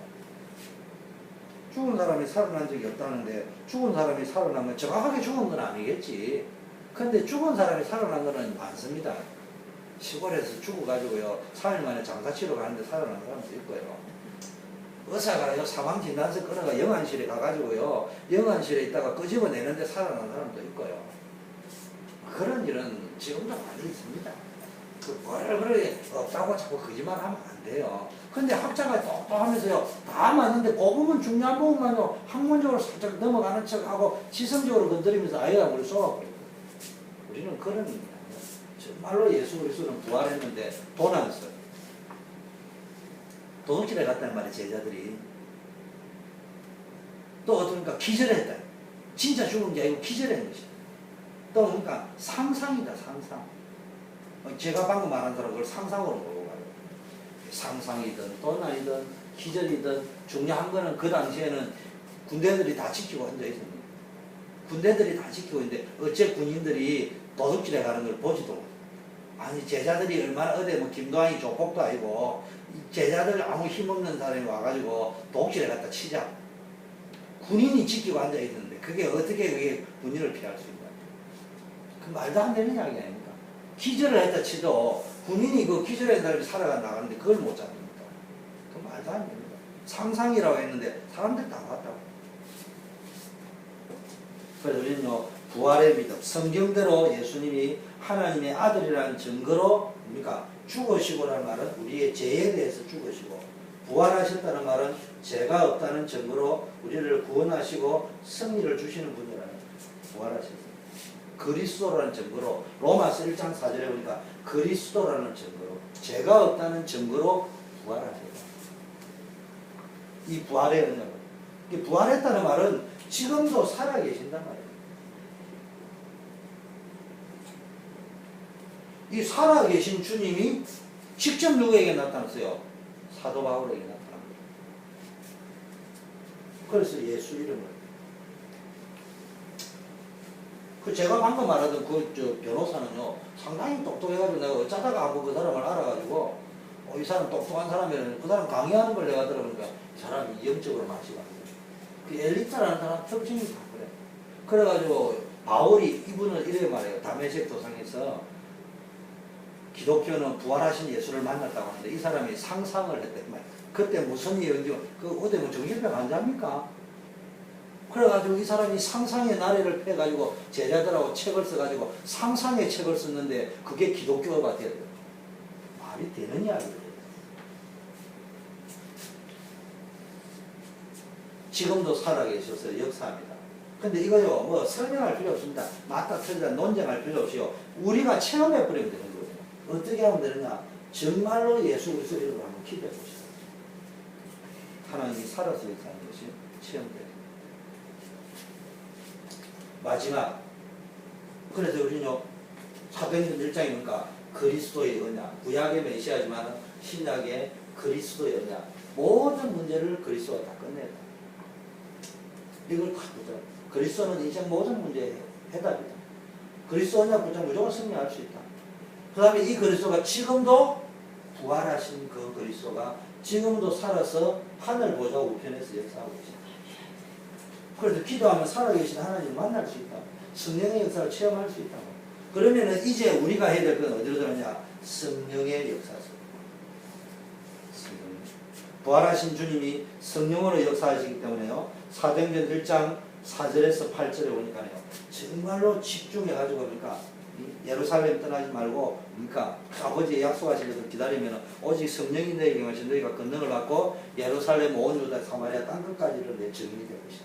죽은 사람이 살아난 적이 없다는데 죽은 사람이 살아나면 정확하게 죽은 건 아니겠지. 근데 죽은 사람이 살아난 거는 많습니다. 시골에서 죽어가지고요 3일 만에 장사치러 가는데 살아난 사람도 있고요. 의사가요 사망진단서 끊어가 영안실에 가가지고요 영안실에 있다가 끄집어내는데 살아난 사람도 있고요. 그런 일은 지금도 많이 있습니다. 뭐를 그렇게 없다고 자꾸 거짓말하면 안 돼요. 근데 학자가 똑똑하면서요 다 맞는데 복음은 중요한 부분만요 학문적으로 살짝 넘어가는 척하고 지성적으로 건드리면서 아예가 우리 쏘아버려요. 우리는 그런 의미 아니에요. 정말로 예수 그리스도는 부활했는데 돈 안 써요. 도둑질에 갔다는 말이에요. 제자들이. 또 어떠니까 기절했다. 진짜 죽은 게 아니고 기절한 것이다. 또 그러니까 상상이다. 상상. 제가 방금 말한 사람 그걸 상상으로 몰고 가요. 상상이든 돈 아니든 기절이든 중요한 거는 그 당시에는 군대들이 다 지키고 앉아 있습니다. 군대들이 다 지키고 있는데 어째 군인들이 도둑질에 가는 걸 보지도 못해요. 아니 제자들이 얼마나 어디 뭐 김도환이 조폭도 아니고 제자들 아무 힘없는 사람이 와가지고 도둑질에 갖다 치자. 군인이 지키고 앉아 있는데 그게 어떻게 그게 군인을 피할 수 있나? 그 말도 안 되는 이야기 아닙니까? 기절을 했다 치도 군인이 그 기절한 사람이 살아가 나가는데 그걸 못 잡습니까? 그 말도 안 됩니다. 상상이라고 했는데 사람들 다 봤다고. 그래서 우리는요 부활의 믿음, 성경대로 예수님이 하나님의 아들이라는 증거로 뭡니까? 죽으시고라는 말은 우리의 죄에 대해서 죽으시고 부활하셨다는 말은 죄가 없다는 증거로 우리를 구원하시고 승리를 주시는 분이라는 부활하셨습니다. 그리스도라는 증거로 로마서 1장 4절에 보니까 그리스도라는 증거로 죄가 없다는 증거로 부활하셨다. 이 부활의 은혜로 이 부활했다는 말은 지금도 살아계신단 말이에요. 이 살아계신 주님이 직접 누구에게 나타났어요? 사도 바울에게 나타납니다. 그래서 예수 이름을 제가 방금 말하던 그 변호사는요 상당히 똑똑해가지고 내가 어쩌다가 한번 그 사람을 알아가지고 이 사람 똑똑한 사람이라는 그 사람 강의하는 걸 내가 들어보니까 이 사람이 영적으로 마치가 안 돼. 그 엘리트라는 사람 특징이 다 그래. 그래가지고 바울이 이분을 이렇게 말해요. 다메섹 도상에서 기독교는 부활하신 예수를 만났다고 하는데 이 사람이 상상을 했대. 그때 무슨 일인지 어디 뭐 정신병 환자입니까? 그래가지고 이 사람이 상상의 나래를 펴가지고 제자들하고 책을 써가지고 상상의 책을 썼는데 그게 기독교가 돼요. 말이 되는 이야기예요. 지금도 살아계셔서 역사합니다. 근데 이거요 뭐 설명할 필요 없습니다. 맞다 틀리다 논쟁할 필요 없이요. 우리가 체험해버리면 되는 거예요. 어떻게 하면 되느냐? 정말로 예수 그리스도 이름으로 한번 기도해 보시죠. 하나님이 살아서 역사하는 것이 체험돼요. 마지막. 그래서 우리는요 사도행전 1장에 보니까 그리스도의 언약, 구약의 메시아지만 신약의 그리스도의 언약, 모든 문제를 그리스도가 다 끝냈다. 이걸 다 보자. 그리스도는 인생 모든 문제의 해답이다. 그리스도 언약 붙잡으면 무조건 승리할 수 있다. 그 다음에 이 그리스도가 지금도 부활하신 그 그리스도가 지금도 살아서 하늘 보좌 우편에서 역사하고 계십니다. 그래서 기도하면 살아계신 하나님을 만날 수 있다. 성령의 역사를 체험할 수 있다. 그러면은 이제 우리가 해야 될 건 어디로 들어가냐? 성령의 역사 속. 부활하신 주님이 성령으로 역사하시기 때문에요. 사도행전 1장 4절에서 8절에 보니까요. 정말로 집중해가지고 그러니까 예루살렘 떠나지 말고 그러니까 아버지의 약속하신 것을 기다리면 오직 성령이 너희에게 임하신 너희가 권능을 받고 예루살렘 온 유다 사마리아 땅끝까지를 내 증인이 될 것이다.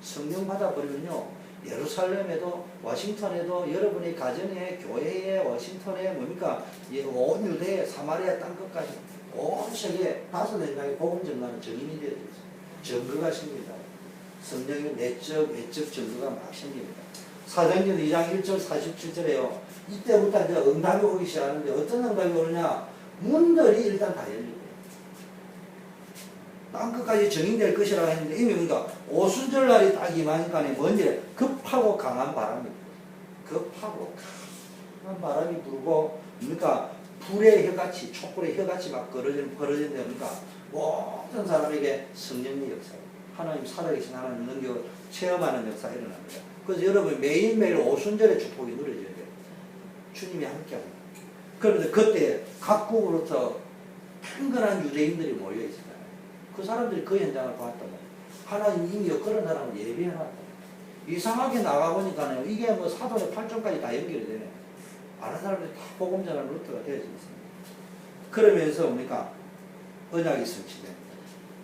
성령 받아버리면요. 예루살렘에도 워싱턴에도 여러분의 가정에 교회에 워싱턴에 뭡니까 온 유대 사마리아 땅끝까지 온 세계 5,000명의 복음 전가는 증인이 되어 있어요. 증거가 생깁니다. 성령의 내적 외적 증거가 막 생깁니다. 사도행전 2장 1절 47절에요. 이때부터 이제 응답이 오기 시작하는데 어떤 응답이 오느냐? 문들이 일단 다 열리고 땅끝까지 증인될 것이라고 했는데 이미 우리가 오순절날이 딱 임하니까 뭔지 급하고 강한 바람이 급하고 강한 바람이 불고 그러니까 불의 혀같이 촛불의 혀같이 막 벌어지는데 그러니까 모든 사람에게 성령의 역사 하나님 살아계신 하나님 능력을 체험하는 역사가 일어납니다. 그래서 여러분 매일매일 오순절의 축복이 누려져야 돼요. 주님이 함께합니다. 그런데 그때 각국으로부터 편근한 유대인들이 모여있어요. 그 사람들이 그 현장을 봤단 말이에요. 하나님 이미 그런 사람을 예비해놨다. 이상하게 나가보니까요. 이게 뭐 사도의 8절까지 다 연결이 되네. 아는 사람들이 다 복음 전하는 루트가 되어져 있습니다. 그러면서 뭡니까? 언약이 성취됩니다.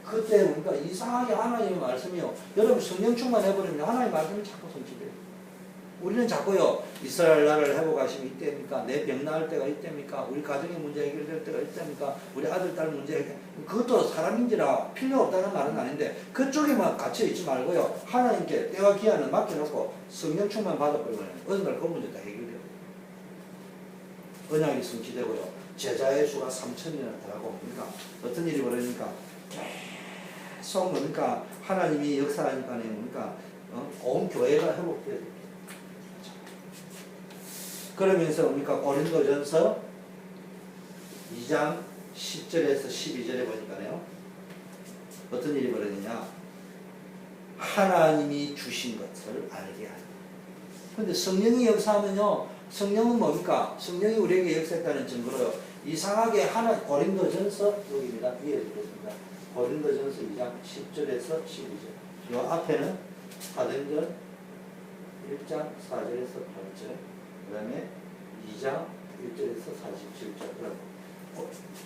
그때 뭡니까? 이상하게 하나님의 말씀이요. 여러분 성령 충만해버리면 하나님의 말씀이 자꾸 성취돼요. 우리는 자꾸요. 이스라엘 나라를 회복하시면 이때입니까? 내 병 나을 때가 이때입니까? 우리 가정의 문제 해결될 때가 이때입니까? 우리 아들 딸 문제 해결. 그것도 사람인지라 필요 없다는 말은 아닌데 그쪽에만 갇혀있지 말고요. 하나님께 때와 기한을 맡겨놓고 성령 충만 받아버리면 어느 날 그 문제 다 해결돼요. 언약이 성취되고요. 제자의 수가 3,000이나 더하고 그러니까 어떤 일이 벌어지니까 계속 뭡니까? 하나님이 역사하니까 뭡니까? 온 교회가 회복돼요. 그러면서 뭡니까? 고린도전서 2장 10절에서 12절에 보니까요. 어떤 일이 벌어지냐? 하나님이 주신 것을 알게 하는. 근데 성령이 역사하면요. 성령은 뭡니까? 성령이 우리에게 역사했다는 증거로요. 이상하게 고린도전서 여기입니다. 위에 있습니다. 고린도전서 2장 10절에서 12절. 요 앞에는 사도행전 1장 4절에서 8절. 그 다음에 2장 1절에서 47절.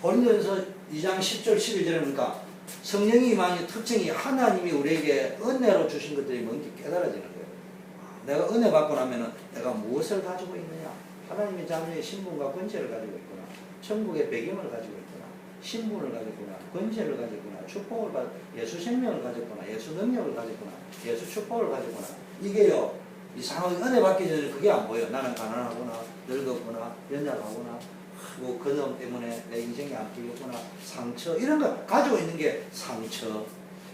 고린도전서 2장 10절 12절에 보니까 성령이 임하는 특징이 하나님이 우리에게 은혜로 주신 것들이 뭔지 깨달아지는 거예요. 내가 은혜 받고 나면은 내가 무엇을 가지고 있느냐? 하나님의 자녀의 신분과 권세를 가지고 있구나. 천국의 배경을 가지고 있구나. 신분을 가졌구나. 권세를 가졌구나. 축복을 예수 생명을 가졌구나. 예수 능력을 가졌구나. 예수 축복을 가졌구나. 이게요. 이상하게 은혜 받기 전에 그게 안 보여. 나는 가난하구나. 늙었구나. 연약하구나. 뭐 그놈 때문에 내 인생이 안 풀렸구나. 상처 이런 거 가지고 있는 게 상처,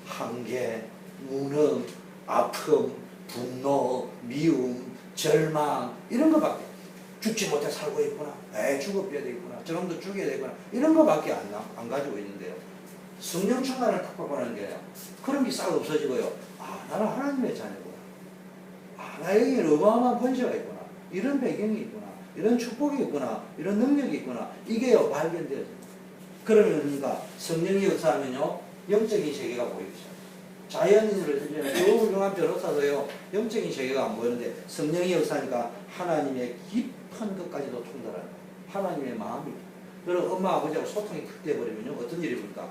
한계, 무능, 아픔, 분노, 미움, 절망 이런 거밖에 죽지 못해 살고 있구나. 죽어야 되겠구나. 저놈도 죽여야 되겠구나. 이런 거밖에 안 가지고 있는데요. 성령 충만을 탁 받고 나는 게 그런 게 싹 없어지고요. 아, 나는 하나님의 자녀구나. 아, 나에게 어마어마한 권세가 있구나. 이런 배경이 있구나. 이런 축복이 있구나. 이런 능력이 있구나. 이게요 발견되어집니다. 그러면 그러니까 성령이 역사하면요 영적인 세계가 보이기 시작합니다. 자연인으로 들리는 그 훌륭한 변호사도요 영적인 세계가 안 보이는데 성령이 역사하니까 하나님의 깊은 것까지도 통달하는 하나님의 마음이. 그리고 엄마 아버지하고 소통이 탁 돼버리면요 어떤 일이 볼까?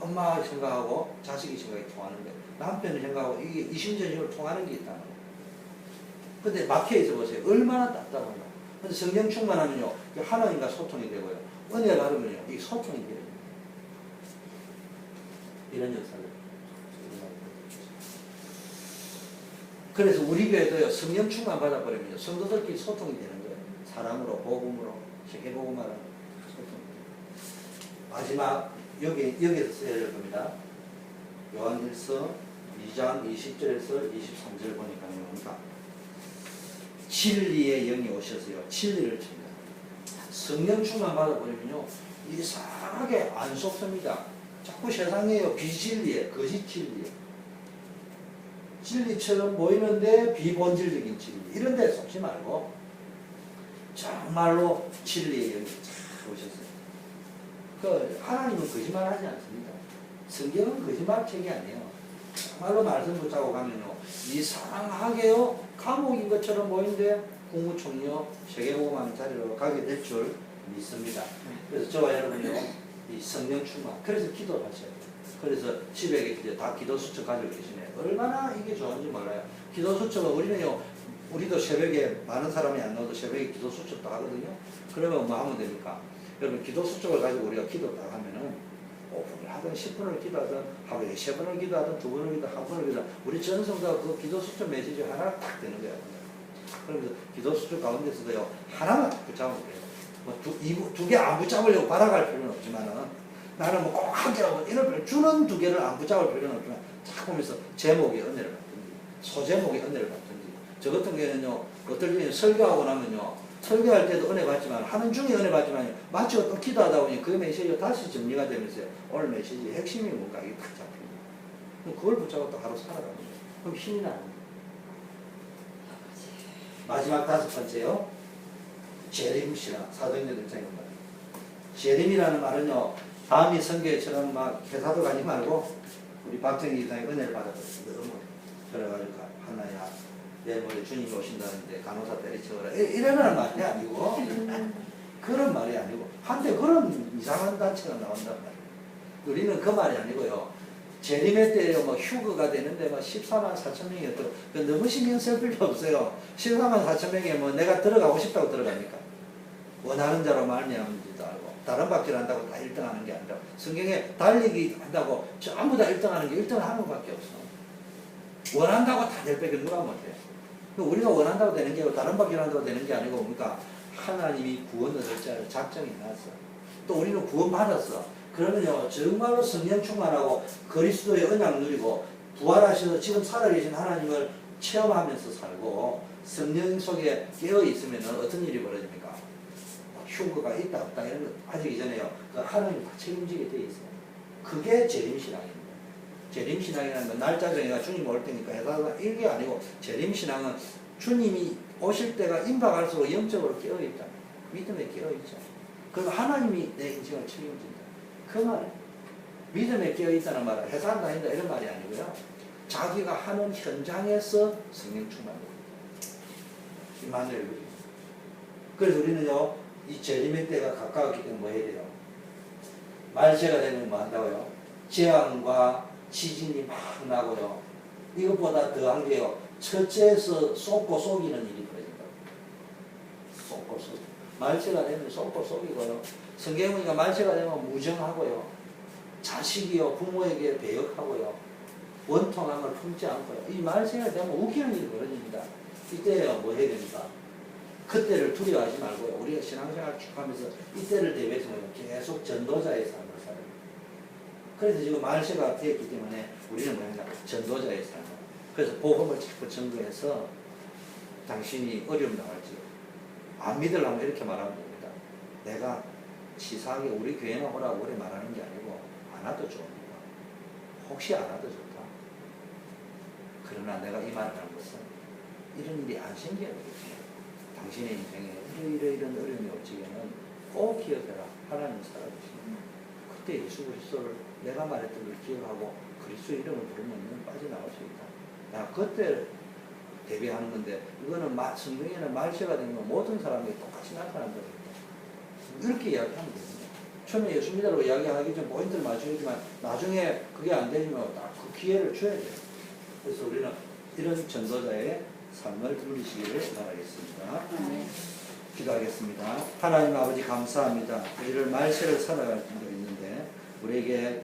엄마 생각하고 자식이 생각이 통하는 거예요. 남편의 생각하고 이게 이심전심으로 통하는 게 있다는 거예요. 근데 막혀있어 보세요. 얼마나 답답한가. 근데 성령 충만하면요 하나님과 소통이 되고요. 은혜 받으면요 이 소통이 돼요. 이런 역사를. 그래서 우리 교회도요 성령 충만 받아버리면요 성도들끼리 소통이 되는 거예요. 사랑으로 복음으로 세계복음하는 소통. 마지막 여기에서 써야 될 겁니다. 요한일서 2장 20절에서 23절 보니까 뭡니까? 진리의 영이 오셔서요. 진리를 줍니다. 성령 충만 받아버리면요. 이상하게 안 속습니다. 자꾸 세상에요. 비진리에, 거짓 진리에. 진리처럼 보이는데 비본질적인 진리. 이런 데 속지 말고 정말로 진리의 영이 쫙 오셨어요. 하나님은 거짓말 하지 않습니다. 성경은 거짓말책이 아니에요. 정말로 말씀 붙잡고 가면요. 이상하게요. 감옥인 것처럼 보이는데 국무총리요. 세계보고만 자리로 가게 될 줄 믿습니다. 그래서 저와 여러분요. 이 성령 충만. 그래서 기도를 하셔야 돼요. 그래서 집에 이제 다 기도 수첩 가지고 계시네요. 얼마나 이게 좋은지 몰라요. 기도 수첩은 우리도 새벽에 많은 사람이 안 나와도 새벽에 기도 수첩도 하거든요. 그러면 뭐 하면 됩니까? 여러분 기도 수첩을 가지고 우리가 기도 딱 하면은 5분을 하든 10분을 기도하든 하루에 3번을 기도하든 2번을 기도하든 1번을 기도하든 우리 전성도가 그 기도 수첩 메시지 하나 딱 되는 거예요. 그러면서 기도 수첩 가운데서도요 하나만 붙잡으면 돼요. 뭐 두 개 안 붙잡으려고 바라갈 필요는 없지만은 나는 뭐 꼭 한 개라고 이런 주는 2개를 안 붙잡을 필요는 없지만 딱 보면서 제목의 은혜를 받든지 소제목의 은혜를 받든지 저 같은 경우에는요 어떨 때는 설교하고 나면요 설교할 때도 은혜 받지만 하는 중에 은혜 받지만 마치 어떤 기도하다 보니 그 메시지가 다시 정리가 되면서요 오늘 메시지의 핵심이 뭔가 이게 딱 잡힙니다. 그럼 그걸 붙잡고 또 하루 살아가는 거예요. 그럼 힘이 나는 거예요. 마지막 5번째요. 재림시라 사도행전 1장입니다. 재림이라는 말은요 다음이 성경처럼 막 회사도 가지 말고 우리 박정희 이사의 은혜를 받았거든요. 너무 그래가지고 하나야 내일 모레 주님이 오신다는데 간호사 때리쳐라 이러는 말이 아니고 그런 말이 아니고 한때 그런 이상한 단체가 나온단 말이에요. 우리는 그 말이 아니고요. 재림의 때에 뭐 휴거가 되는데 뭐 14만 4천 명이었던 너무 신경 쓸 필요 없어요. 14만 4천 명에 뭐 내가 들어가고 싶다고 들어갑니까? 원하는 자로 말미암은지도 알고 다른 박질 한다고 다 1등 하는 게 아니라 성경에 달리기 한다고 전부 다 1등 하는 게 1등 하는 것밖에 없어. 원한다고 다 될 밖에 누가 못해요. 우리가 원한다고 되는 게 아니고 다른 박질 한다고 되는 게 아니고 뭡니까? 하나님이 구원 얻을 자를 작정해 놨어. 또 우리는 구원 받았어. 그러면요 정말로 성령 충만하고 그리스도의 언약 누리고 부활하셔서 지금 살아계신 하나님을 체험하면서 살고 성령 속에 깨어 있으면 어떤 일이 벌어집니까? 흉거가 있다 없다 이런 거 하기 전에요 그 하나님이 다 책임지게 돼 있어요. 그게 재림신앙입니다. 재림신앙이라는 건 날짜 정해가 주님 올 때니까 해달라 이게 아니고 재림신앙은 주님이 오실 때가 임박할수록 영적으로 깨어있다. 믿음에 깨어있죠. 그럼 하나님이 내 인생을 책임진다. 그 말이에요. 믿음에 깨어있다는 말은 회사를 다닌다 이런 말이 아니고요. 자기가 하는 현장에서 성령 충만입니다. 임마누엘. 그래서 우리는요. 이 재림의 때가 가까웠기 때문에 뭐 해야 돼요? 말세가 되면 뭐 한다고요? 재앙과 지진이 막 나고요. 이것보다 더한 게요. 첫째에서 쏟고 속이는 일이 벌어진다고. 쏟고 속이. 말세가 되면 쏟고 속이고요. 성경에 보니까 말세가 되면 무정하고요. 자식이요. 부모에게 배역하고요. 원통함을 품지 않고요. 이 말세가 되면 웃기는 일이 벌어집니다. 이때요. 뭐 해야 됩니까? 그때를 두려워하지 말고요. 우리가 신앙생활 쭉 하면서 이때를 대비해서 계속 전도자의 삶을 살아요. 그래서 지금 말세가 되었기 때문에 우리는 뭐냐 전도자의 삶. 그래서 복음을 자꾸 전도해서 당신이 어려움 당할지 안 믿으려면 이렇게 말하면 됩니다. 내가 치사하게 우리 교회나 오라고 오래 말하는 게 아니고 안 와도 좋습니다. 혹시 안 와도 좋다. 그러나 내가 이 말을 하는 것은 이런 일이 안 생겨야 되겠습니다. 당신의 인생에 이런 어려움이 올 적에는 꼭 기억해라. 하나님 살아계십니다. 그때 예수 그리스도를 내가 말했던 걸 기억하고 그리스도 이름을 부르면 빠져나올 수 있다. 야, 그때 대비하는 건데 이거는 성경에는 말세가 되면 모든 사람이 똑같이 나타난다고 했다. 이렇게 이야기하면 됩니다. 처음에 예수 믿으라고 이야기하기 전 포인트를 맞추겠지만 나중에 그게 안 되면 딱 그 기회를 줘야 돼요. 그래서 우리는 이런 전도자의 삶을 누리시기를 바라겠습니다. 기도하겠습니다. 하나님 아버지 감사합니다. 우리를 말세를 살아갈 분도 있는데 우리에게